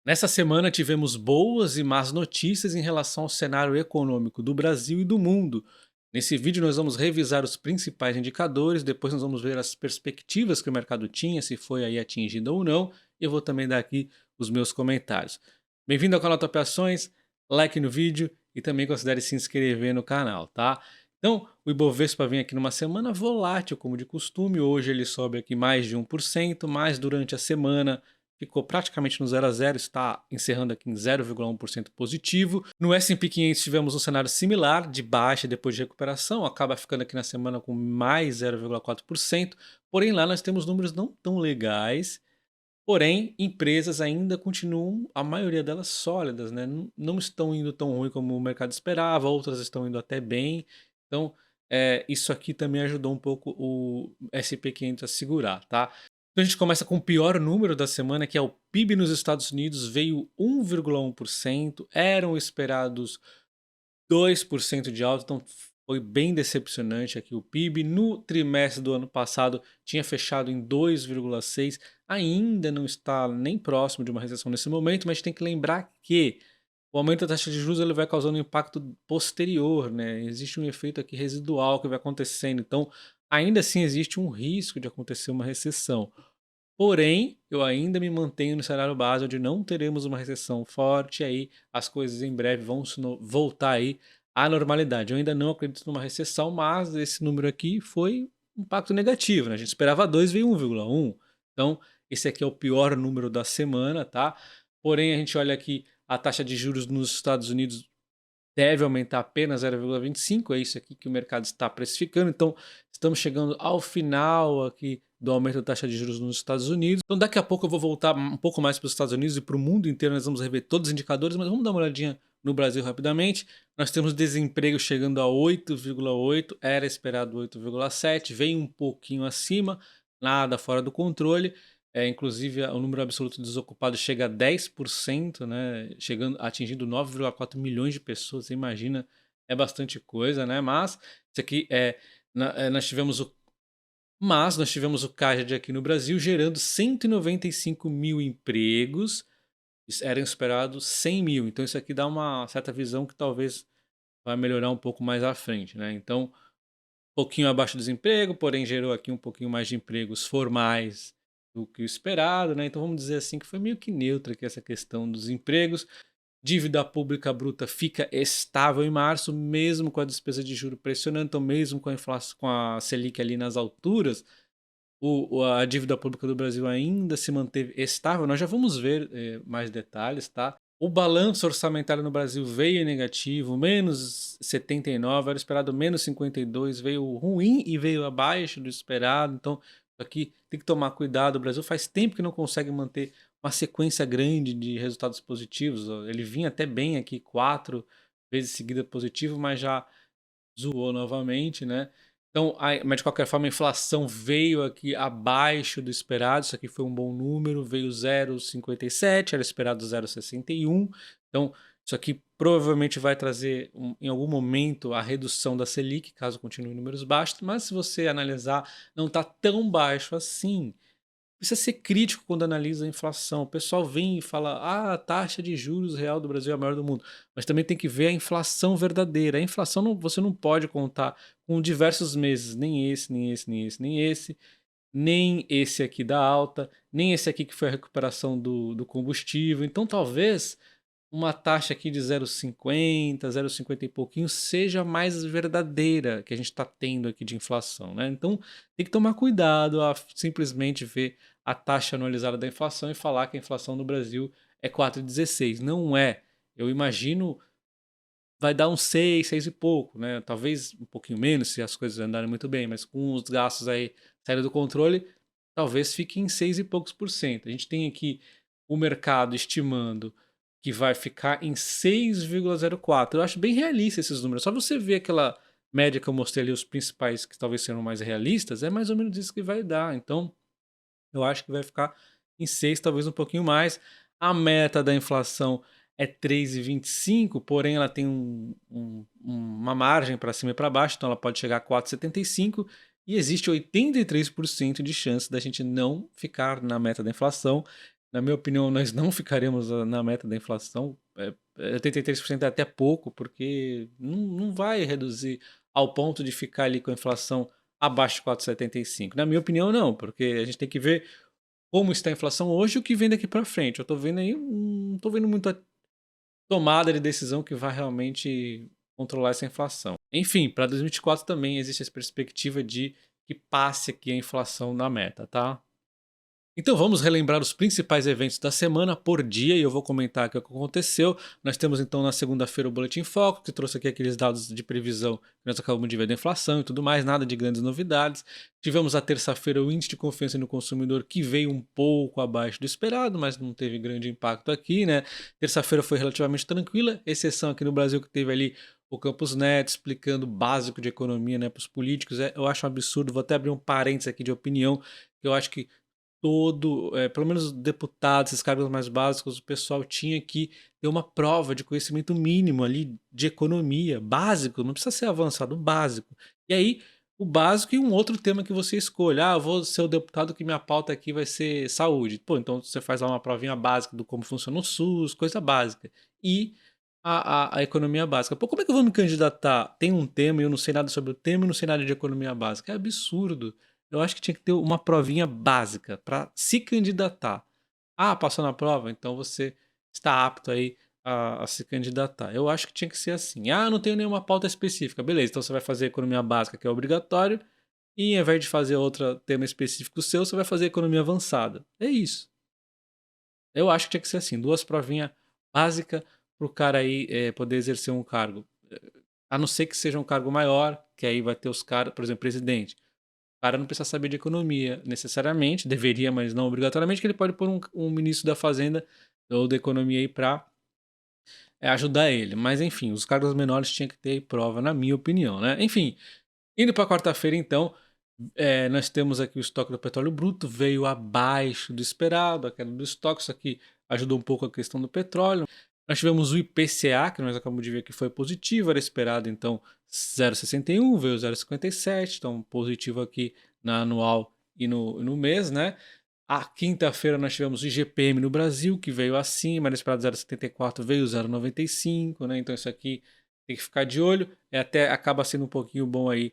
Nessa semana tivemos boas e más notícias em relação ao cenário econômico do Brasil e do mundo. Nesse vídeo nós vamos revisar os principais indicadores, depois nós vamos ver as perspectivas que o mercado tinha, se foi aí atingida ou não, e eu vou também dar aqui os meus comentários. Bem-vindo ao canal Top Ações, like no vídeo e também considere se inscrever no canal, tá? Então, o Ibovespa vem aqui numa semana volátil, como de costume, hoje ele sobe aqui mais de 1%, mas durante a semana ficou praticamente no zero a zero, está encerrando aqui em 0,1% positivo. No S&P 500 tivemos um cenário similar, de baixa depois de recuperação, acaba ficando aqui na semana com mais 0,4%, porém lá nós temos números não tão legais, porém empresas ainda continuam, a maioria delas sólidas, né? Não estão indo tão ruim como o mercado esperava, outras estão indo até bem, então isso aqui também ajudou um pouco o S&P 500 a segurar, tá? Então a gente começa com o pior número da semana, que é o PIB nos Estados Unidos, veio 1,1%, eram esperados 2% de alta, então foi bem decepcionante aqui o PIB. No trimestre do ano passado tinha fechado em 2,6%, ainda não está nem próximo de uma recessão nesse momento, mas tem que lembrar que o aumento da taxa de juros ele vai causando um impacto posterior, né? Existe um efeito aqui residual que vai acontecendo, então ainda assim existe um risco de acontecer uma recessão. Porém, eu ainda me mantenho no cenário base, onde não teremos uma recessão forte, e aí as coisas em breve vão voltar aí à normalidade. Eu ainda não acredito numa recessão, mas esse número aqui foi um impacto negativo, né? A gente esperava 2, veio 1,1. Então, esse aqui é o pior número da semana, tá? Porém, a gente olha aqui a taxa de juros nos Estados Unidos deve aumentar apenas 0,25, é isso aqui que o mercado está precificando. Então, estamos chegando ao final aqui do aumento da taxa de juros nos Estados Unidos. Então, daqui a pouco eu vou voltar um pouco mais para os Estados Unidos e para o mundo inteiro. Nós vamos rever todos os indicadores, mas vamos dar uma olhadinha no Brasil rapidamente. Nós temos desemprego chegando a 8,8, era esperado 8,7, vem um pouquinho acima, nada fora do controle. Inclusive, o número absoluto de desocupados chega a 10%, né? Atingindo 9,4 milhões de pessoas. Você imagina, é bastante coisa, né? Mas isso aqui nós tivemos o CAGED aqui no Brasil gerando 195 mil empregos. Eram esperados 100 mil. Então isso aqui dá uma certa visão que talvez vai melhorar um pouco mais à frente, né? Então, um pouquinho abaixo do desemprego, porém gerou aqui um pouquinho mais de empregos formais do que o esperado, né? Então vamos dizer assim que foi meio que neutra aqui essa questão dos empregos. Dívida pública bruta fica estável em março, mesmo com a despesa de juro pressionando, então mesmo com a inflação, com a Selic ali nas alturas, a dívida pública do Brasil ainda se manteve estável. Nós já vamos ver mais detalhes, tá? O balanço orçamentário no Brasil veio negativo, menos 79, era esperado menos 52, veio ruim e veio abaixo do esperado. Então, aqui tem que tomar cuidado. O Brasil faz tempo que não consegue manter uma sequência grande de resultados positivos. Ele vinha até bem aqui, 4 vezes seguida positivo, mas já zoou novamente, né? Então, mas de qualquer forma, a inflação veio aqui abaixo do esperado. Isso aqui foi um bom número, veio 0,57, era esperado 0,61. Então, isso aqui provavelmente vai trazer em algum momento a redução da Selic, caso continue em números baixos. Mas se você analisar, não está tão baixo assim. Precisa ser crítico quando analisa a inflação. O pessoal vem e fala: ah, a taxa de juros real do Brasil é a maior do mundo. Mas também tem que ver a inflação verdadeira. A inflação você não pode contar com diversos meses, nem esse, nem esse, nem esse, nem esse, nem esse aqui da alta, nem esse aqui que foi a recuperação do combustível. Então talvez uma taxa aqui de 0,50, 0,50 e pouquinho seja mais verdadeira que a gente está tendo aqui de inflação, né? Então tem que tomar cuidado a simplesmente ver a taxa anualizada da inflação e falar que a inflação no Brasil é 4,16. Não é. Eu imagino vai dar uns 6, 6 e pouco, né? Talvez um pouquinho menos se as coisas andarem muito bem, mas com os gastos aí saindo do controle, talvez fique em 6 e poucos por cento. A gente tem aqui o mercado estimando que vai ficar em 6,04. Eu acho bem realista esses números. Só você ver aquela média que eu mostrei ali, os principais que talvez sejam mais realistas, é mais ou menos isso que vai dar. Então, eu acho que vai ficar em 6, talvez um pouquinho mais. A meta da inflação é 3,25, porém ela tem uma margem para cima e para baixo, então ela pode chegar a 4,75 e existe 83% de chance da gente não ficar na meta da inflação. Na minha opinião, nós não ficaremos na meta da inflação. 83% é até pouco, porque não vai reduzir ao ponto de ficar ali com a inflação abaixo de 4,75. Na minha opinião, não, porque a gente tem que ver como está a inflação hoje e o que vem daqui para frente. Eu tô vendo aí, não tô vendo muita tomada de decisão que vai realmente controlar essa inflação. Enfim, para 2024 também existe essa perspectiva de que passe aqui a inflação na meta, tá? Então vamos relembrar os principais eventos da semana por dia e eu vou comentar aqui o que aconteceu. Nós temos então na segunda-feira o Boletim Foco, que trouxe aqui aqueles dados de previsão que nós acabamos de ver da inflação e tudo mais, nada de grandes novidades. Tivemos a terça-feira o Índice de Confiança no Consumidor, que veio um pouco abaixo do esperado, mas não teve grande impacto aqui, né? Terça-feira foi relativamente tranquila, exceção aqui no Brasil que teve ali o Campos Neto explicando o básico de economia, né, para os políticos. Eu acho um absurdo, vou até abrir um parênteses aqui de opinião, que eu acho que pelo menos deputados, esses cargos mais básicos, o pessoal tinha que ter uma prova de conhecimento mínimo ali de economia, básico, não precisa ser avançado, básico. E aí, o básico e um outro tema que você escolha. Ah, eu vou ser o deputado que minha pauta aqui vai ser saúde. Pô, então você faz lá uma provinha básica do como funciona o SUS, coisa básica. E a economia básica. Pô, como é que eu vou me candidatar? Tem um tema e eu não sei nada sobre o tema e não sei nada de economia básica. É absurdo. Eu acho que tinha que ter uma provinha básica para se candidatar. Ah, passou na prova? Então você está apto aí a se candidatar. Eu acho que tinha que ser assim. Ah, não tenho nenhuma pauta específica. Beleza, então você vai fazer economia básica, que é obrigatório, e ao invés de fazer outro tema específico seu, você vai fazer economia avançada. É isso. Eu acho que tinha que ser assim, duas provinhas básicas para o cara aí poder exercer um cargo. A não ser que seja um cargo maior, que aí vai ter os caras, por exemplo, presidente. O cara não precisa saber de economia necessariamente, deveria, mas não obrigatoriamente, que ele pode pôr um ministro da Fazenda ou da Economia aí para ajudar ele. Mas enfim, os cargos menores tinham que ter prova, na minha opinião, né? Enfim, indo para quarta-feira então, nós temos aqui o estoque do petróleo bruto, veio abaixo do esperado, a queda do estoque, isso aqui ajudou um pouco a questão do petróleo. Nós tivemos o IPCA, que nós acabamos de ver que foi positivo, era esperado então 0,61, veio 0,57, então positivo aqui na anual e no mês, né? A quinta-feira nós tivemos o IGPM no Brasil, que veio acima, era esperado 0,74, veio 0,95, né? Então isso aqui tem que ficar de olho. Até acaba sendo um pouquinho bom aí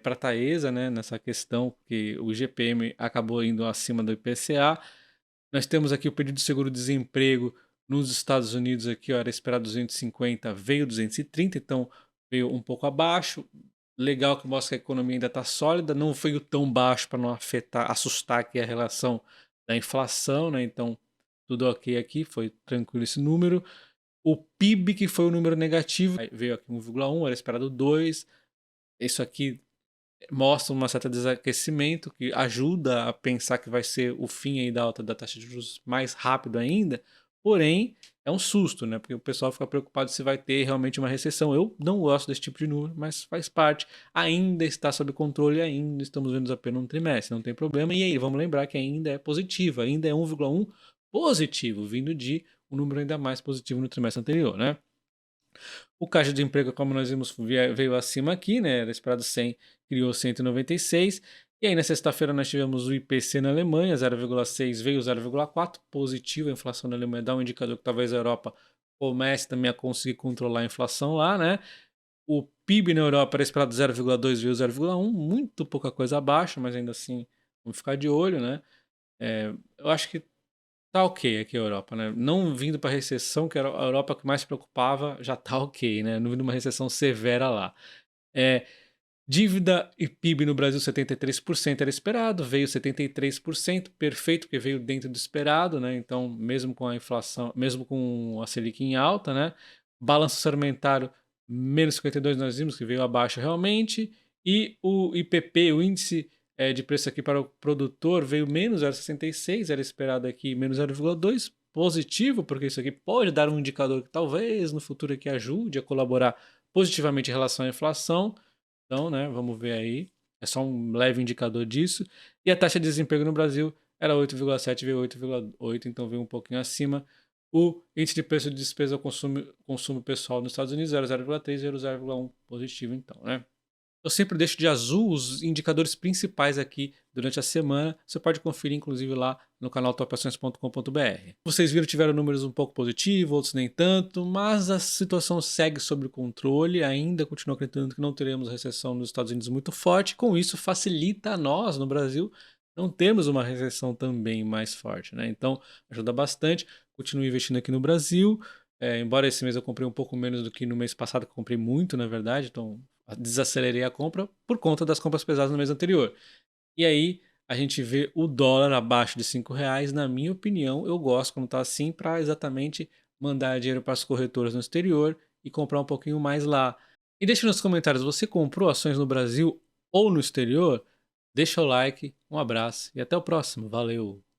para a Taesa, né? Nessa questão, que o IGPM acabou indo acima do IPCA. Nós temos aqui o pedido de seguro-desemprego nos Estados Unidos, aqui, ó, era esperado 250, veio 230, então veio um pouco abaixo. Legal que mostra que a economia ainda está sólida, não veio tão baixo para não afetar, assustar aqui a relação da inflação, né? Então, tudo ok aqui, foi tranquilo esse número. O PIB, que foi o número negativo, veio aqui 1,1, era esperado 2. Isso aqui mostra uma certa desaquecimento que ajuda a pensar que vai ser o fim aí da alta da taxa de juros mais rápido ainda, porém é um susto, né? Porque o pessoal fica preocupado se vai ter realmente uma recessão. Eu não gosto desse tipo de número, mas faz parte. Ainda está sob controle, ainda estamos vendo apenas um trimestre, não tem problema. E aí, vamos lembrar que ainda é positivo, ainda é 1,1 positivo, vindo de um número ainda mais positivo no trimestre anterior, né? O caixa de emprego, como nós vimos, veio acima aqui, né? Era esperado 100, criou 196. E aí, na sexta-feira, nós tivemos o IPC na Alemanha, 0,6, veio 0,4, positivo. A inflação na Alemanha dá um indicador que talvez a Europa comece também a conseguir controlar a inflação lá, né? O PIB na Europa era esperado 0,2, veio 0,1, muito pouca coisa abaixo, mas ainda assim, vamos ficar de olho, né? Eu acho que tá ok aqui a Europa, né? Não vindo para recessão, que era a Europa que mais se preocupava, já tá ok, né? Não vindo uma recessão severa lá. É, dívida e PIB no Brasil 73% era esperado, veio 73%, perfeito, porque veio dentro do esperado, né? Então, mesmo com a inflação, mesmo com a Selic em alta, né? Balanço orçamentário menos 52 nós vimos que veio abaixo realmente, e o IPP, o índice de preço aqui para o produtor, veio menos 0,66, era esperado aqui menos 0,2, positivo, porque isso aqui pode dar um indicador que talvez no futuro aqui ajude a colaborar positivamente em relação à inflação. Então, né, vamos ver aí. É só um leve indicador disso. E a taxa de desemprego no Brasil era 8,7, veio 8,8, então veio um pouquinho acima. O índice de preço de despesa ao consumo pessoal nos Estados Unidos era 0,3, veio 0,1 positivo, então, né? Eu sempre deixo de azul os indicadores principais aqui durante a semana. Você pode conferir, inclusive, lá no canal topações.com.br. Vocês viram, tiveram números um pouco positivos, outros nem tanto, mas a situação segue sob controle, ainda continuo acreditando que não teremos recessão nos Estados Unidos muito forte, com isso facilita a nós, no Brasil, não termos uma recessão também mais forte, né? Então ajuda bastante, continuo investindo aqui no Brasil, embora esse mês eu comprei um pouco menos do que no mês passado, que eu comprei muito, na verdade, então desacelerei a compra por conta das compras pesadas no mês anterior. E aí a gente vê o dólar abaixo de R$ 5. Na minha opinião, eu gosto quando tá assim para exatamente mandar dinheiro para as corretoras no exterior e comprar um pouquinho mais lá. E deixa nos comentários, você comprou ações no Brasil ou no exterior? Deixa o like, um abraço e até o próximo. Valeu!